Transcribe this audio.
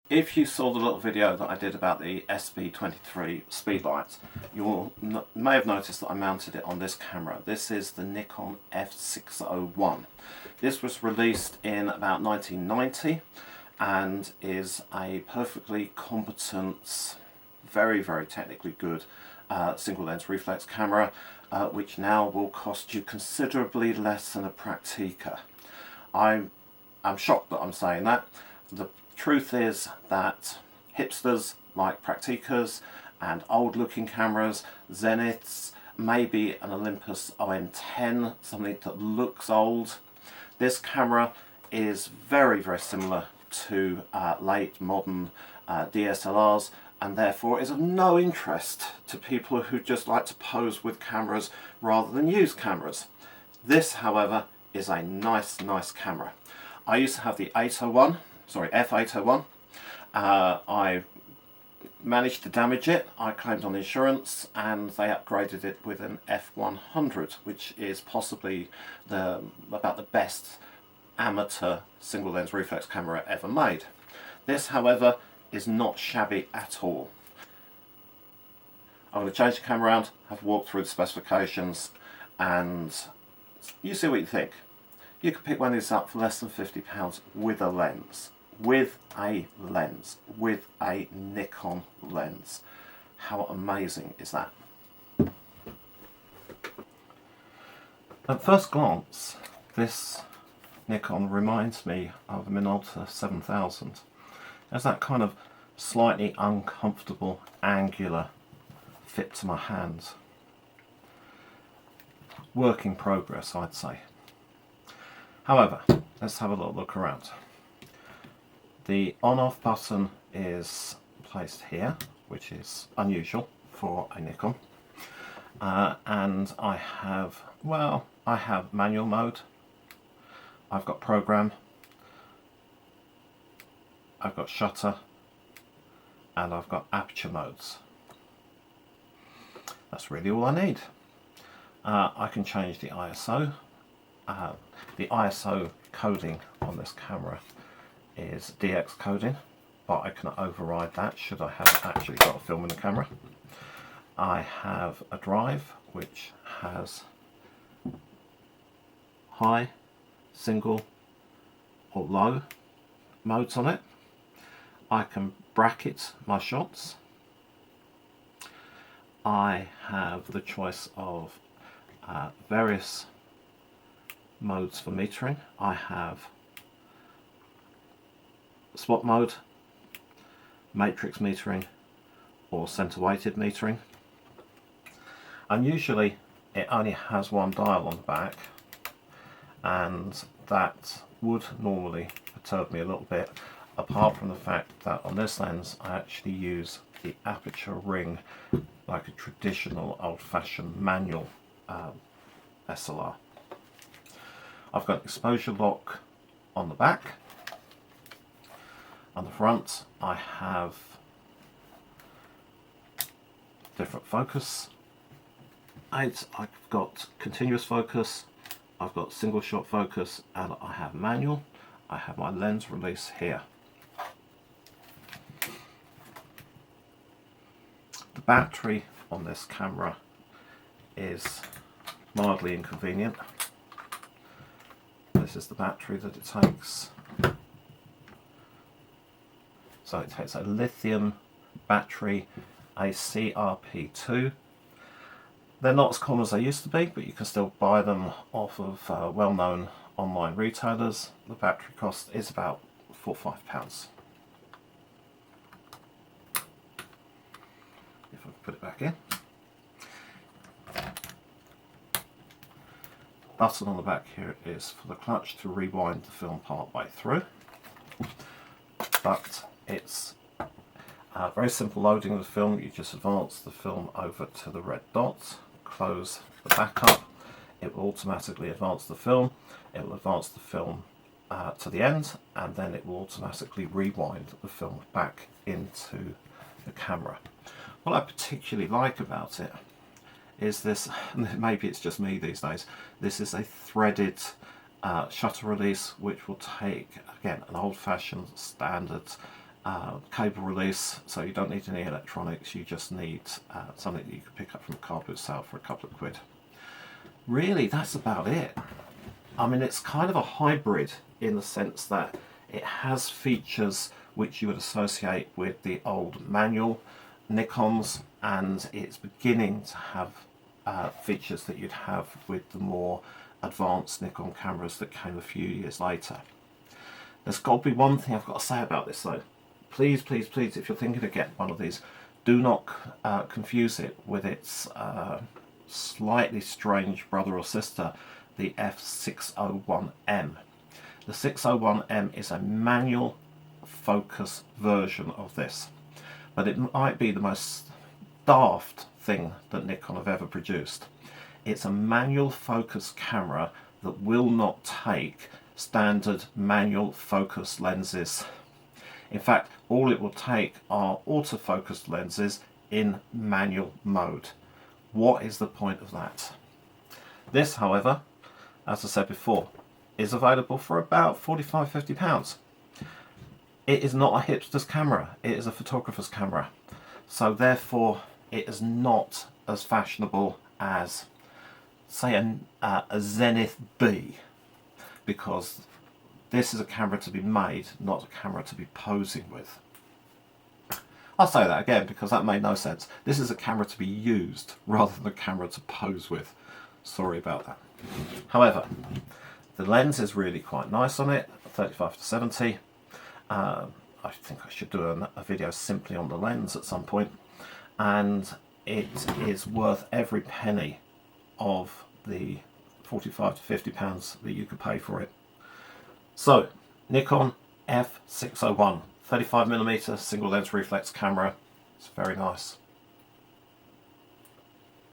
If you saw the little video that I did about the SB23 speedlight, you may have noticed that I mounted it on this camera. This is the Nikon f601. This was released in about 1990 and is a perfectly competent, very technically good single lens reflex camera, which now will cost you considerably less than a Praktica. I'm shocked that I'm saying that. The truth is that hipsters like Prakticas and old looking cameras, Zeniths, maybe an Olympus OM10, something that looks old. This camera is very similar to late modern DSLRs, and therefore is of no interest to people who just like to pose with cameras rather than use cameras. This, however, is a nice camera. I used to have the f801. I managed to damage it. I claimed on insurance and they upgraded it with an f100, which is possibly about the best amateur single lens reflex camera ever made. This, however, is not shabby at all. I'm going to change the camera around, have a walk through the specifications, and you see what you think. You could pick one of these up for less than £50 with a lens. With a Nikon lens. How amazing is that? At first glance, this Nikon reminds me of a Minolta 7000. There's that kind of slightly uncomfortable angular fit to my hands. Work in progress, I'd say. However, let's have a little look around. The on-off button is placed here, which is unusual for a Nikon. And I have manual mode, I've got program, I've got shutter, and I've got aperture modes. That's really all I need. I can change the ISO. The ISO coding on this camera is DX coding, but I can override that should I have actually got a film in the camera. I have a drive which has high, single or low modes on it. I can bracket my shots. I have the choice of various modes for metering. I have spot mode, matrix metering, or center weighted metering. And usually it only has one dial on the back, and that would normally perturb me a little bit, apart from the fact that on this lens I actually use the aperture ring like a traditional old-fashioned manual SLR. I've got exposure lock on the back. On the front I have different focus aids. I've got continuous focus, I've got single shot focus, and I have manual. I have my lens release here. The battery on this camera is mildly inconvenient. This is the battery that it takes. So it takes a lithium battery, a CRP2. They're not as common as they used to be, but you can still buy them off of well-known online retailers. The battery cost is about £4 or £5. If I can put it back in. Button on the back here is for the clutch to rewind the film part way through. But it's very simple loading of the film. You just advance the film over to the red dot, close the back up, it will automatically advance the film, it will advance the film to the end, and then it will automatically rewind the film back into the camera. What I particularly like about it is this, and maybe it's just me these days, this is a threaded shutter release which will take, again, an old-fashioned standard cable release, so you don't need any electronics, you just need something that you can pick up from a cardboard sale for a couple of quid. Really, that's about it. I mean, it's kind of a hybrid in the sense that it has features which you would associate with the old manual Nikons, and it's beginning to have features that you'd have with the more advanced Nikon cameras that came a few years later. There's got to be one thing I've got to say about this though. Please, please, please, if you're thinking of getting one of these, do not confuse it with its slightly strange brother or sister, the f601M. The 601M is a manual focus version of this, but it might be the most daft thing that Nikon have ever produced. It's a manual focus camera that will not take standard manual focus lenses. In fact, all it will take are autofocus lenses in manual mode. What is the point of that? This, however, as I said before, is available for about £45–50. It is not a hipster's camera, it is a photographer's camera. So therefore it is not as fashionable as, say, a Zenith B, because this is a camera to be made, not a camera to be posing with. I'll say that again because that made no sense. This is a camera to be used rather than a camera to pose with. Sorry about that. However, the lens is really quite nice on it, 35–70. I think I should do a video simply on the lens at some point, and it is worth every penny of the £45–50 that you could pay for it. So, Nikon f601, 35mm single lens reflex camera. It's very nice.